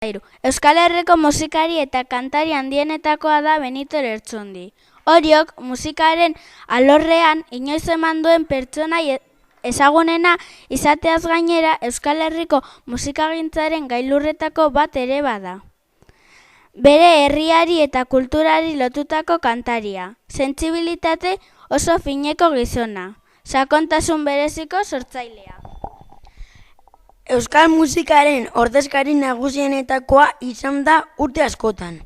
Euskal Herriko musikari eta kantari handienetakoa da Benito Lertxundi. Oriok, musikaren alorrean inoiz eman duen pertsonai ezagunena izateaz gainera Euskal Herriko musikagintzaren gailurretako bat ere bada. Bere herriari eta kulturari lotutako kantaria, sentsibilitate oso fineko gizona, sakontasun bereziko sortzailea. Euskal musikaren ordezkari nagusienetakoa izan da urte askotan.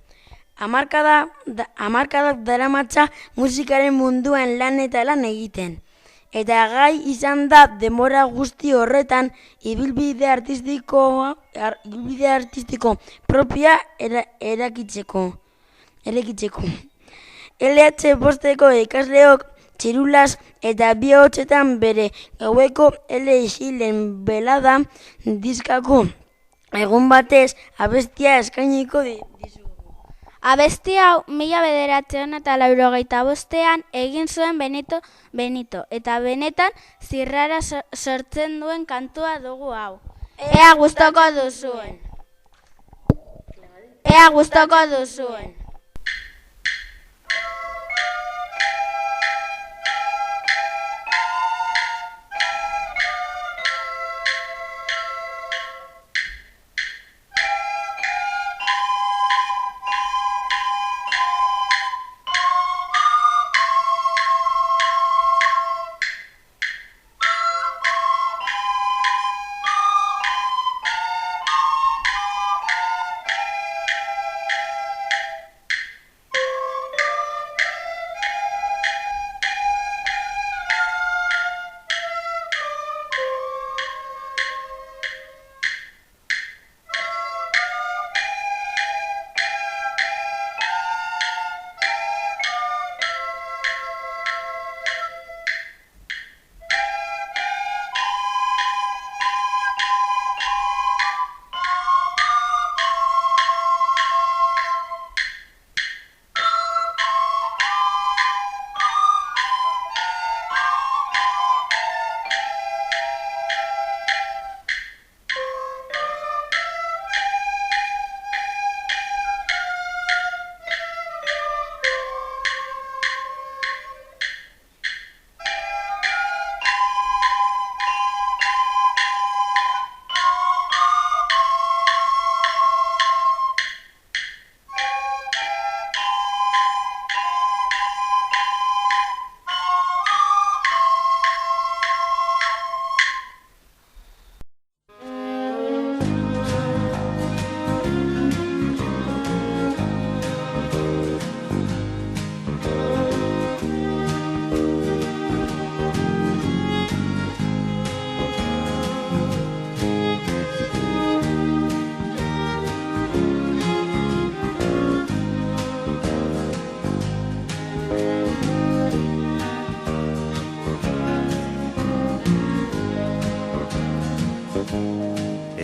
Hamarkadak daramatza musikaren munduan lan eta lan egiten. Eta gai izan da denbora guzti horretan ibilbide artistiko propioa erakitzeko. LH5ko ikasleok txirulaz eta bihotzetan bere gaueko isilen belada diskako egun batez abestia eskainiko dizugu. Abesti hau 1985ean egin zuen Benito eta benetan zirrara sortzen duen kantua dugu hau. Ea gustoko duzuen.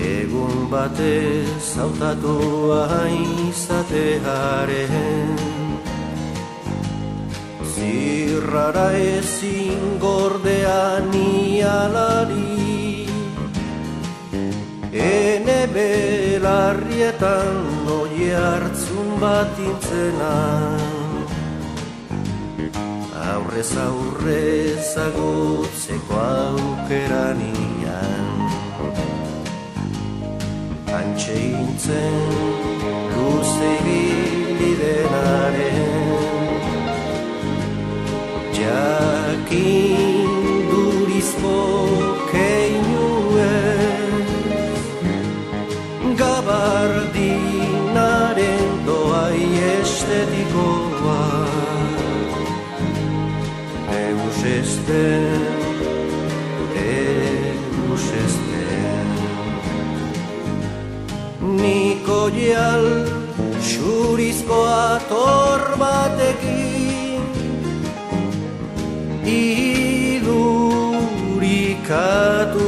Egun batez hautatua izatearen zirrara ezin gordean ialari ene belarrietan oi hartzun bat intzena aurrez aurrez agutzeko aukeranian Antxe intzen luze ibili denaren jakin durizko keinuez gabardinaren doai estetikoa eus esten Niko jal xurizko ator batekin idurikatu